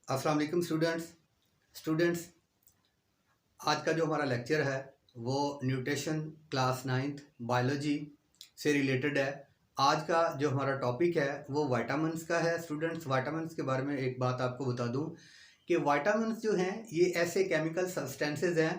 अस्सलाम वालेकुम स्टूडेंट्स। आज का जो हमारा लेक्चर है वो न्यूट्रिशन क्लास 9th बायोलॉजी से रिलेटेड है। आज का जो हमारा टॉपिक है वो विटामिन्स का है। स्टूडेंट्स, विटामिन्स के बारे में एक बात आपको बता दूं कि विटामिन्स जो हैं ये ऐसे केमिकल सब्सटेंसेस हैं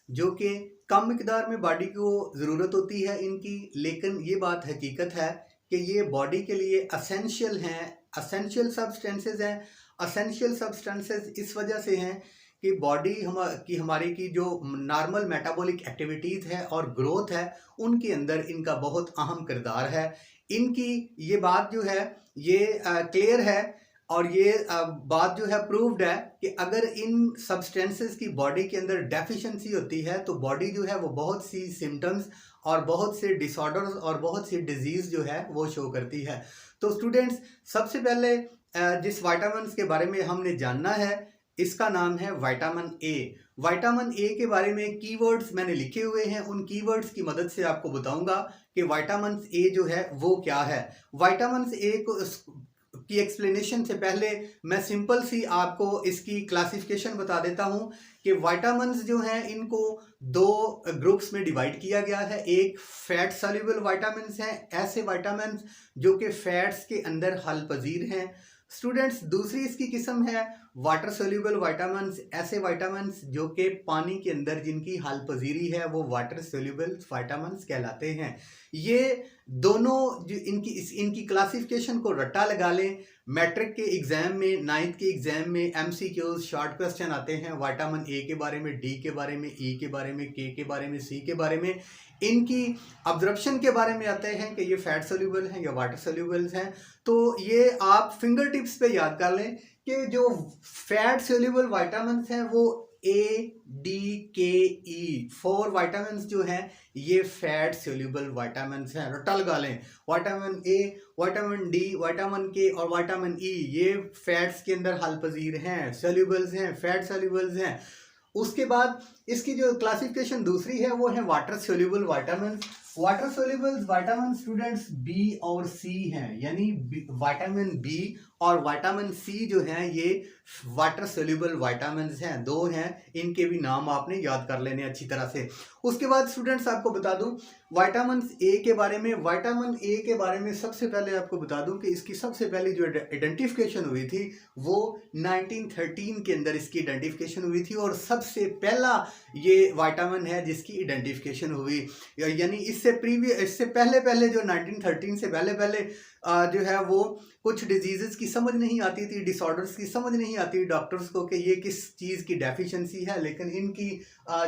जो कि कम मिकदार में बॉडी को ज़रूरत होती है इनकी, लेकिन ये बात हकीकत है कि ये बॉडी के लिए असेंशियल हैं, असेंशियल सब्सटेंसेस हैं। असेंशियल सब्सटेंसेस इस वजह से हैं कि बॉडी हमारी की जो नॉर्मल मेटाबॉलिक एक्टिविटीज़ है और ग्रोथ है उनके अंदर इनका बहुत अहम किरदार है। इनकी ये बात जो है ये क्लियर है और ये बात जो है प्रूव्ड है कि अगर इन सब्सटेंसेस की बॉडी के अंदर डेफिशिएंसी होती है तो बॉडी जो है वो बहुत सी सिम्टम्स और बहुत से डिसऑर्डर्स और बहुत सी डिजीज़ जो है वो शो करती है। तो स्टूडेंट्स, सबसे पहले जिस विटामिन्स के बारे में हमने जानना है इसका नाम है विटामिन ए। विटामिन ए के बारे में कीवर्ड्स मैंने लिखे हुए हैं, उन कीवर्ड्स की मदद से आपको बताऊंगा कि विटामिन ए जो है वो क्या है। विटामिन ए को की एक्सप्लेनेशन से पहले मैं सिंपल सी आपको इसकी क्लासिफिकेशन बता देता हूं कि विटामिन्स जो हैं इनको दो ग्रुप्स में डिवाइड किया गया है। एक फैट सॉल्युबल विटामिन्स हैं, ऐसे विटामिन्स जो कि फैट्स के अंदर हल पजीर हैं। स्टूडेंट्स, दूसरी इसकी किस्म है वाटर सोल्यूबल विटामिन्स, ऐसे विटामिन्स जो कि पानी के अंदर जिनकी हाल पजीरी है वो वाटर सोल्यूबल विटामिन्स कहलाते हैं। ये दोनों जो इनकी क्लासिफिकेशन को रट्टा लगा लें। मैट्रिक के एग्जाम में, 9th के एग्जाम में MCQs शॉर्ट क्वेश्चन आते हैं विटामिन ए के बारे में, डी के बारे में, ई के बारे में, के बारे में, सी के बारे में, इनकी अब्जॉर्प्शन के बारे में आते हैं कि ये फैट सोल्यूबल हैं या वाटर सोल्यूबल्स हैं। तो ये आप फिंगर टिप्स पे याद कर लें कि जो फैट सोल्यूबल विटामिन्स हैं वो ADKE 4 विटामिन्स जो हैं ये फैट सोल्यूबल विटामिन्स हैं। रट्टा लगा लें, vitamin A, vitamin D, vitamin के और विटामिन ई ये फैट्स के अंदर हल पजीर हैं, सोल्यूबल्स हैं, फैट सोल्यूबल्स हैं। उसके बाद इसकी जो क्लासिफिकेशन दूसरी है वो है water soluble vitamin. Water soluble vitamin students B और सी हैं, यानी विटामिन बी और विटामिन सी जो हैं ये वाटर सोल्यूबल विटामिन हैं, दो हैं। इनके भी नाम आपने याद कर लेने अच्छी तरह से। उसके बाद स्टूडेंट्स आपको बता दूं विटामिन ए के बारे में। विटामिन ए के बारे में सबसे पहले आपको बता दूं कि इसकी सबसे पहले जो आइडेंटिफिकेशन हुई थी वो 1913 के अंदर इसकी आइडेंटिफिकेशन हुई थी और सबसे पहला ये विटामिन है जिसकी आइडेंटिफिकेशन हुई। यानी इससे पहले जो 1913 से पहले जो है वो कुछ डिजीज़ की समझ नहीं आती थी, डिसऑर्डर्स की समझ नहीं आती डॉक्टर्स को कि ये किस चीज़ की डेफिशिएंसी है। लेकिन इनकी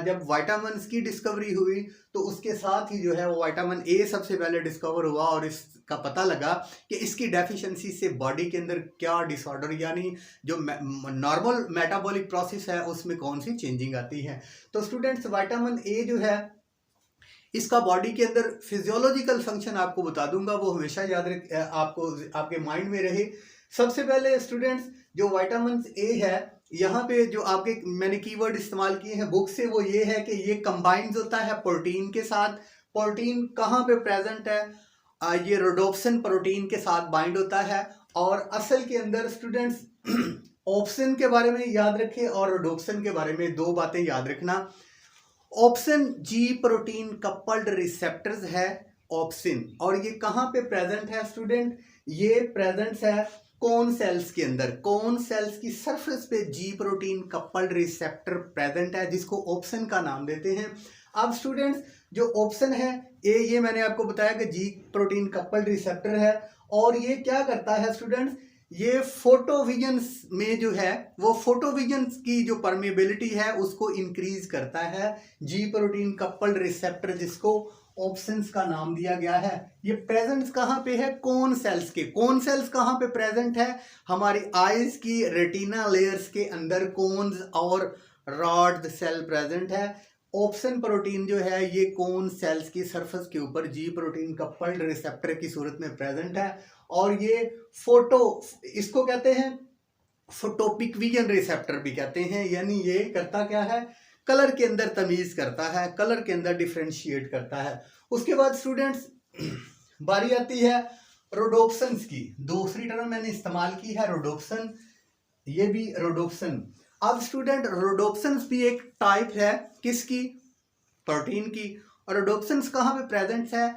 जब विटामिन्स की डिस्कवरी हुई तो उसके साथ ही जो है वो विटामिन ए सबसे पहले डिस्कवर हुआ और इसका पता लगा कि इसकी डेफिशिएंसी से बॉडी के अंदर क्या डिसऑर्डर यानी जो नॉर्मल मेटाबॉलिक प्रोसेस है उसमें कौन सी चेंजिंग आती है। तो स्टूडेंट्स, विटामिन ए जो है इसका बॉडी के अंदर फिजियोलॉजिकल फंक्शन आपको बता दूंगा, वो हमेशा याद रख आपको आपके माइंड में रहे। सबसे पहले स्टूडेंट्स जो विटामिन ए है यहाँ पे जो आपके मैंने कीवर्ड इस्तेमाल किए हैं बुक से वो ये है कि ये कंबाइंड होता है प्रोटीन के साथ। प्रोटीन कहाँ पे प्रेजेंट है? ये रोडोप्सिन प्रोटीन के साथ बाइंड होता है। और असल के अंदर स्टूडेंट्स ऑप्सिन के बारे में याद रखें और रोडोप्सिन के बारे में दो बातें याद रखना। ऑप्सिन जी प्रोटीन कपल्ड रिसेप्टर्स है ऑप्सिन, और ये कहाँ पे प्रेजेंट है स्टूडेंट? ये प्रेजेंट है कोन सेल्स के अंदर। कोन सेल्स की सरफेस पे जी प्रोटीन कपल्ड रिसेप्टर प्रेजेंट है जिसको ऑप्सिन का नाम देते हैं। अब स्टूडेंट्स जो ऑप्शन है ये मैंने आपको बताया कि जी प्रोटीन कपल्ड रिसेप्टर है और ये क्या करता है स्टूडेंट्स, ये फोटोविजन्स में जो है वो फोटोविजन्स की जो परमेबिलिटी है उसको इंक्रीज करता है। जी प्रोटीन कपल्ड रिसेप्टर जिसको ऑप्शंस का नाम दिया गया है। ये प्रेजेंट कहाँ पे है? कोन सेल्स के। कोन सेल्स कहाँ पे प्रेजेंट है? हमारी आईज की रेटिना लेयर्स के अंदर कोन्स और रॉड सेल प्रेजेंट है। ऑप्शन प्रोटीन जो है ये कोन सेल्स की सरफेस के ऊपर जी प्रोटीन कपल्ड रिसेप्टर की सूरत में प्रेजेंट है और ये इसको कहते हैं फोटोपिक विजन रिसेप्टर भी कहते हैं। यानी ये करता क्या है? कलर के अंदर तमीज करता है, कलर के अंदर डिफ्रेंशिएट करता है। उसके बाद स्टूडेंट्स बारी आती है रोडोप्सिन्स की। दूसरी टर्म मैंने इस्तेमाल की है रोडोप्सिन। ये भी रोडोप्सिन। अब स्टूडेंट रोडोप्सिन भी एक टाइप है किसकी, प्रोटीन की। और रोडोप्सिन कहाँ पे प्रेजेंट है,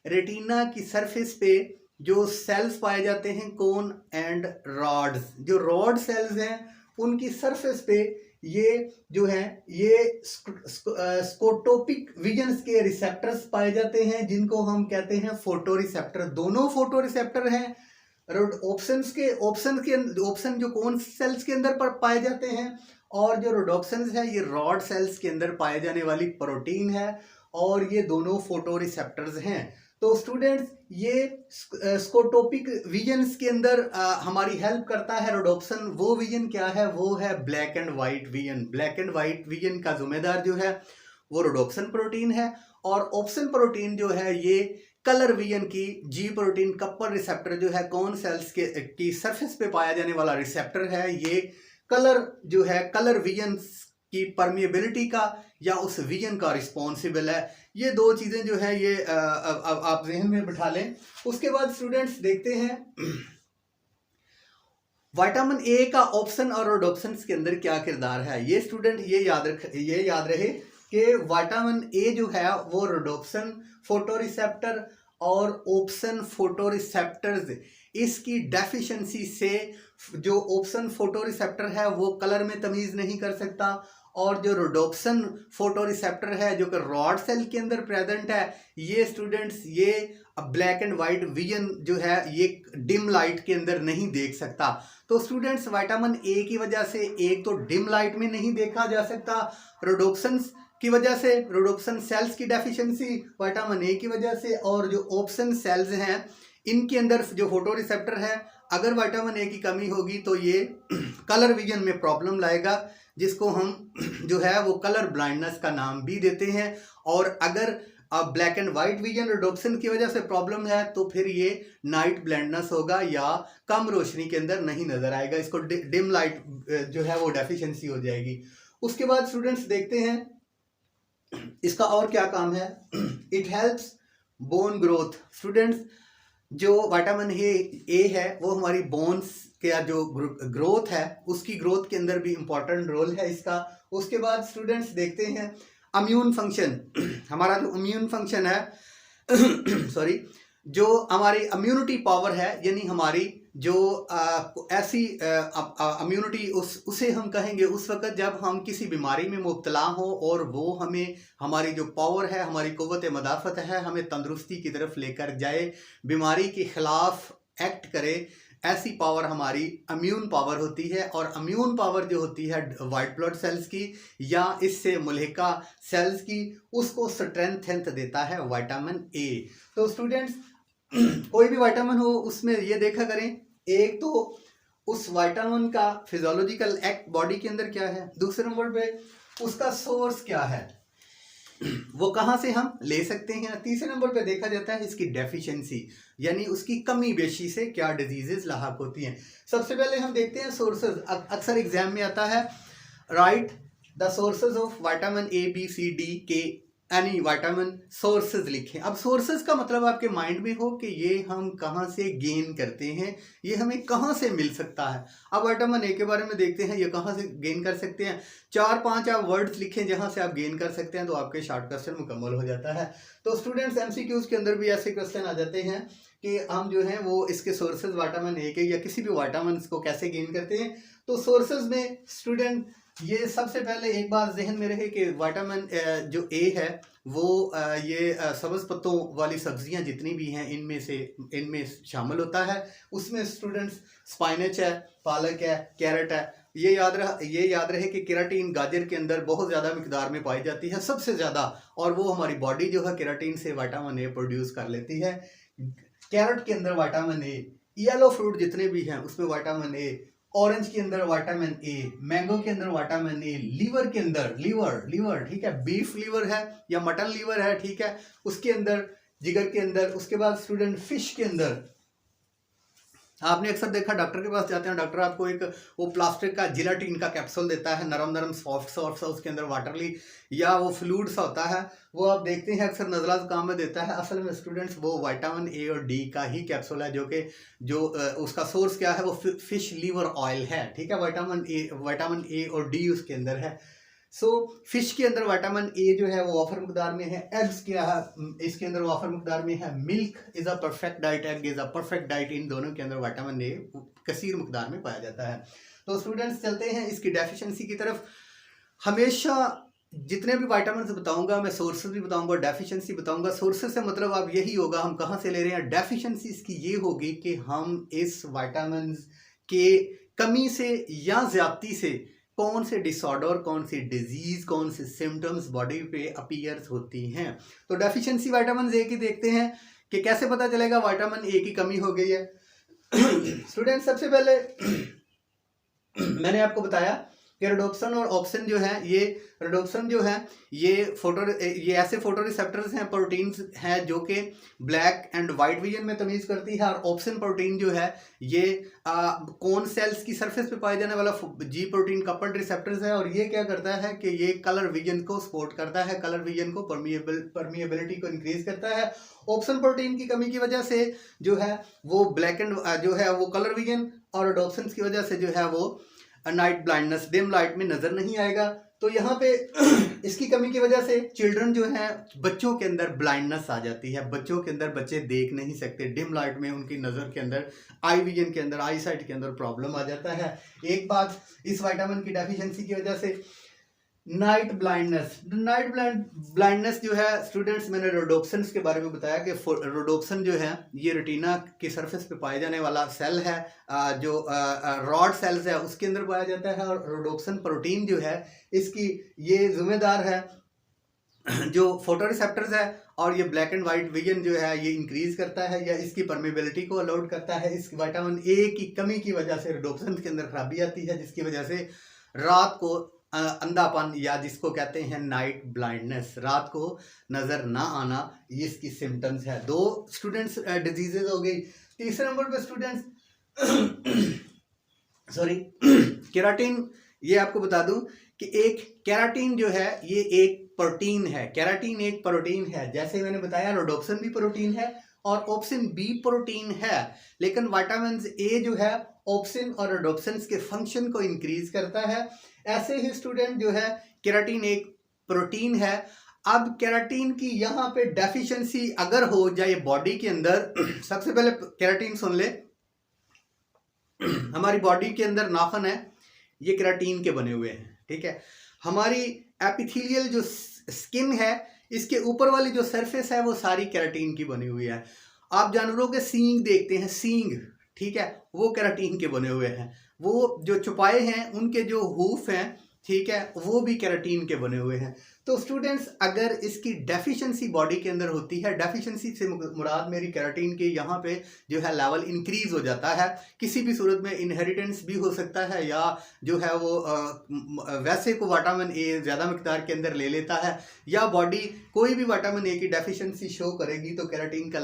रेटिना की सरफेस पे जो सेल्स पाए जाते हैं कोन एंड रॉड्स, जो रॉड सेल्स हैं उनकी सरफेस पे ये जो है ये स्कोटोपिक विजन्स के रिसेप्टर्स पाए जाते हैं जिनको हम कहते हैं फोटो रिसेप्टर। दोनों फोटो रिसेप्टर हैं ऑप्शन जो कोन सेल्स के अंदर पर पाए जाते हैं, और जो रोडोप्सिन है ये रॉड सेल्स के अंदर पाए जाने वाली प्रोटीन है, और ये दोनों फोटो रिसेप्टर्स हैं। तो स्टूडेंट्स ये स्कोटोपिक विजन्स के अंदर हमारी हेल्प करता है रोडोप्सिन। वो विजन क्या है, वो है black and white vision. Black and white vision का जिम्मेदार जो है वो रोडोप्सिन प्रोटीन है, और ऑप्सिन प्रोटीन जो है ये कलर विजन की जी प्रोटीन कपल रिसेप्टर जो है कौन सेल्स की सरफेस पे पाया जाने वाला रिसेप्टर है। ये कलर जो है कलर विजन की परमिएबिलिटी का या उस विजन का रिस्पॉन्सिबल है। ये दो चीजें जो है ये आप ज़हन में बिठा लें। उसके बाद स्टूडेंट्स देखते हैं विटामिन ए का ऑप्शन और रोडोप्सिन के अंदर क्या किरदार है। ये स्टूडेंट ये याद रहे कि विटामिन ए जो है वो रोडोप्सिन फोटोरिसेप्टर और ऑप्शन फोटोरिसेप्टर्स इसकी डेफिशिएंसी से जो ऑप्शन फोटोरिसेप्टर है वो कलर में तमीज़ नहीं कर सकता, और जो रोडोप्सिन फोटोरिसेप्टर है जो कि रॉड सेल के अंदर प्रेजेंट है ये स्टूडेंट्स ये ब्लैक एंड वाइट विजन जो है ये डिम लाइट के अंदर नहीं देख सकता। तो स्टूडेंट्स विटामिन ए की वजह से एक तो डिम लाइट में नहीं देखा जा सकता, रोडोप्सिन की वजह से रोडोप्सिन सेल्स की डेफिशिएंसी विटामिन ए की वजह से, और जो ऑप्शन सेल्स हैं इनके अंदर जो फोटो रिसेप्टर है अगर विटामिन ए की कमी होगी तो ये कलर विजन में प्रॉब्लम लाएगा, जिसको हम जो है वो कलर ब्लाइंडनेस का नाम भी देते हैं। और अगर black and white vision rhodopsin की वजह से प्रॉब्लम है तो फिर ये नाइट ब्लाइंडनेस होगा या कम रोशनी के अंदर नहीं नजर आएगा, इसको डिम लाइट जो है वो डेफिशिएंसी हो जाएगी। उसके बाद स्टूडेंट्स देखते हैं इसका और क्या काम है। It helps bone growth. Students जो विटामिन ए है वो हमारी बोन्स का जो ग्रोथ है उसकी ग्रोथ के अंदर भी इम्पोर्टेंट रोल है इसका। उसके बाद स्टूडेंट्स देखते हैं इम्यून फंक्शन। हमारा जो इम्यून फंक्शन है सॉरी जो हमारी इम्यूनिटी पावर है यानी हमारी जो ऐसी इम्यूनिटी उसे हम कहेंगे उस वक़्त जब हम किसी बीमारी में मुब्तला हो और वो हमें हमारी जो पावर है हमारी क़ुव्वत मदाफ़त है हमें तंदुरुस्ती की तरफ लेकर जाए, बीमारी के ख़िलाफ़ एक्ट करे, ऐसी पावर हमारी इम्यून पावर होती है। और इम्यून पावर जो होती है वाइट ब्लड सेल्स की या इससे मुल्हिका सेल्स की उसको स्ट्रेंथ देता है विटामिन ए। तो स्टूडेंट्स कोई भी विटामिन हो उसमें ये देखा करें एक तो उस विटामिन का फिजियोलॉजिकल एक्ट बॉडी के अंदर क्या है, दूसरे नंबर पे उसका सोर्स क्या है, वो कहाँ से हम ले सकते हैं, तीसरे नंबर पे देखा जाता है इसकी डेफिशिएंसी यानी उसकी कमी बेशी से क्या डिजीजेस लाहक होती हैं। सबसे पहले हम देखते हैं सोर्सेज। अक्सर एग्जाम में आता है write the sources of vitamin A B C D के एनी विटामिन सोर्सेज लिखें। अब सोर्सेज का मतलब आपके माइंड में हो कि ये हम कहाँ से गेन करते हैं, ये हमें कहाँ से मिल सकता है। अब विटामिन ए के बारे में देखते हैं ये कहाँ से गेन कर सकते हैं। 4-5 आप वर्ड्स लिखें जहाँ से आप गेन कर सकते हैं तो आपके शॉर्ट क्वेश्चन मुकम्मल हो जाता है। तो स्टूडेंट्स एमसीक्यूज के अंदर भी ऐसे क्वेश्चन आ जाते हैं कि हम जो हैं वो इसके सोर्सेज विटामिन ए के या किसी भी विटामिन को कैसे गेन करते हैं। तो सोर्सेज में स्टूडेंट ये सबसे पहले एक बात जहन में रहे कि विटामिन जो ए है वो ये सब्ज़ पत्तों वाली सब्जियां जितनी भी हैं इनमें शामिल होता है। उसमें स्टूडेंट्स स्पाइनच है, पालक है, कैरेट है। ये याद रहे कि केराटीन गाजर के अंदर बहुत ज़्यादा मिकदार में पाई जाती है सबसे ज़्यादा, और वो हमारी बॉडी जो है केराटीन से विटामिन ए प्रोड्यूस कर लेती है। कैरेट के अंदर विटामिन ए, येलो फ्रूट जितने भी हैं उसमें विटामिन ए, ऑरेंज के अंदर विटामिन ए, मैंगो के अंदर विटामिन ए, लीवर के अंदर लीवर ठीक है, बीफ लीवर है या मटन लीवर है ठीक है उसके अंदर, जिगर के अंदर। उसके बाद स्टूडेंट फिश के अंदर आपने अक्सर देखा डॉक्टर के पास जाते हैं, डॉक्टर आपको एक वो प्लास्टिक का जिलाटिन का कैप्सूल देता है, नरम नरम सॉफ्ट सॉफ्ट सा, उसके अंदर वाटरली या वो फ्लूइड सा होता है, वो आप देखते हैं अक्सर नज़ला ज़ुकाम में देता है। असल में स्टूडेंट्स वो विटामिन ए और डी का ही कैप्सूल है, जो उसका सोर्स क्या है, वो फिश लीवर ऑयल है, ठीक है। विटामिन ए और डी उसके अंदर है। फिश के अंदर विटामिन ए जो है वो वाफर मकदार में है। एग्स क्या है, इसके अंदर वाफर मकदार में है। Milk is a perfect diet, egg is a perfect diet. इन दोनों के अंदर विटामिन ए कसीर मकदार में पाया जाता है। तो स्टूडेंट्स चलते हैं इसकी डेफिशिएंसी की तरफ। हमेशा जितने भी विटामिन बताऊंगा मैं सोर्सेज भी बताऊंगा, डेफिशिएंसी बताऊंगा। सोर्सेज से मतलब अब यही होगा हम कहाँ से ले रहे हैं। डेफिशिएंसी इसकी ये होगी कि हम इस विटामिन के कमी से या ज्यादती से कौन से डिसऑर्डर, कौन सी डिजीज, कौन से सिम्टम्स बॉडी पे अपीयर्स होती हैं। तो डेफिशिएंसी विटामिन ए की देखते हैं कि कैसे पता चलेगा विटामिन ए की कमी हो गई है। स्टूडेंट सबसे पहले मैंने आपको बताया कि रोडोप्सिन और ऑप्सिन जो है, ये रोडोप्सिन जो है ये ऐसे फोटो रिसेप्टर्स हैं, प्रोटीन्स हैं जो कि ब्लैक एंड वाइट विजन में तमीज़ करती है। और ऑप्सिन प्रोटीन जो है ये कोन सेल्स की सरफेस पे पाए जाने वाला जी प्रोटीन कपल्ड रिसेप्टर्स है। और ये क्या करता है कि ये कलर विजन को सपोर्ट करता है, कलर विजन को परमिएबिलिटी को इंक्रीज करता है। ऑप्सिन प्रोटीन की कमी की वजह से जो है वो ब्लैक एंड जो है वो कलर विजन, और रोडोप्सिन की वजह से जो है वो नाइट ब्लाइंडनेस, डिम लाइट में नजर नहीं आएगा। तो यहाँ पे इसकी कमी की वजह से चिल्ड्रन जो है, बच्चों के अंदर ब्लाइंडनेस आ जाती है। बच्चों के अंदर बच्चे देख नहीं सकते, डिम लाइट में उनकी नज़र के अंदर, आई विजन के अंदर, आई साइट के अंदर प्रॉब्लम आ जाता है। एक बात इस विटामिन की डेफिशिएंसी की वजह से नाइट ब्लाइंडनेस जो है स्टूडेंट्स, मैंने रोडोप्सिन के बारे में बताया कि रोडोप्सिन जो है ये रेटिना की सरफेस पे पाया जाने वाला सेल है, जो रॉड सेल्स है उसके अंदर पाया जाता है। और रोडोप्सिन प्रोटीन जो है इसकी ये जिम्मेदार है जो फोटो रिसेप्टर्स है, और ये ब्लैक एंड वाइट विजन जो है ये इंक्रीज करता है या इसकी परमेबिलिटी को अलाउड करता है। इस विटामिन ए की कमी की वजह से रोडोप्सिन के अंदर खराबी आती है, जिसकी वजह से रात को अंधापन या जिसको कहते हैं नाइट ब्लाइंडनेस, रात को नजर ना आना, ये इसकी सिम्टम्स है। दो स्टूडेंट्स डिजीजेज हो गई। तीसरे नंबर पे स्टूडेंट्स सॉरी केराटिन। ये आपको बता दूं कि एक केराटिन जो है ये एक प्रोटीन है। केराटिन एक प्रोटीन है, जैसे मैंने बताया रोडोप्सिन भी प्रोटीन है और ऑप्सिन बी प्रोटीन है। लेकिन विटामिन ए जो है ऑप्सिन और रोडोप्सिन के फंक्शन को इंक्रीज करता है। ऐसे ही स्टूडेंट जो है केराटिन एक प्रोटीन है। अब केराटिन की यहाँ पे डेफिशिएंसी अगर हो जाए बॉडी के अंदर, सबसे पहले केराटिन सुन ले। हमारी बॉडी के अंदर नाखून है, ये केराटिन के बने हुए हैं, ठीक है। हमारी एपिथेलियल जो स्किन है, इसके ऊपर वाली जो सरफेस है वो सारी केराटिन की बनी हुई है। आप जानवरों के सींग देखते हैं, सींग, ठीक है, वो केराटिन के बने हुए हैं। वो जो चौपाए हैं उनके जो हूफ हैं, ठीक है, वो भी केराटिन के बने हुए हैं। तो स्टूडेंट्स अगर इसकी डेफिशिएंसी बॉडी के अंदर होती है, डेफिशिएंसी से मुराद मेरी केराटिन के यहाँ पे जो है लेवल इंक्रीज हो जाता है। किसी भी सूरत में इनहेरिटेंस भी हो सकता है, या जो है वो वैसे को विटामिन ए ज़्यादा मिकदार के अंदर ले लेता है, या बॉडी कोई भी विटामिन ए की डेफिशिएंसी शो करेगी तो केराटिन का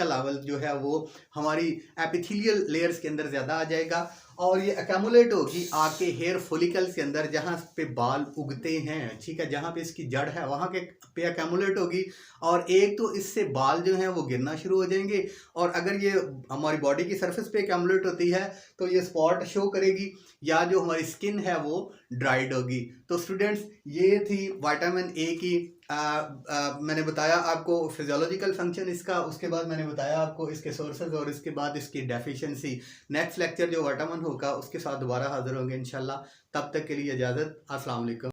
लेवल जो है वो हमारी एपिथेलियल लेयर्स के अंदर ज़्यादा आ जाएगा, और ये अकेमुलेट होगी आपके हेयर फॉलिकल्स के अंदर, जहाँ पे बाल उगते हैं, ठीक है, जहाँ पे इसकी जड़ है वहाँ के पे अकेमुलेट होगी। और एक तो इससे बाल जो हैं वो गिरना शुरू हो जाएंगे, और अगर ये हमारी बॉडी की सरफेस पे अकेमुलेट होती है तो ये स्पॉट शो करेगी, या जो हमारी स्किन है वो ड्राइड होगी। तो स्टूडेंट्स ये थी विटामिन ए की मैंने बताया आपको फिजियोलॉजिकल फंक्शन इसका, उसके बाद मैंने बताया आपको इसके सोर्सेज और इसके बाद इसकी डेफिशिएंसी। नेक्स्ट लेक्चर जो विटामिन होगा उसके साथ दोबारा हाजिर होंगे इंशाल्लाह। तब तक के लिए इजाज़त, अस्सलाम वालेकुम।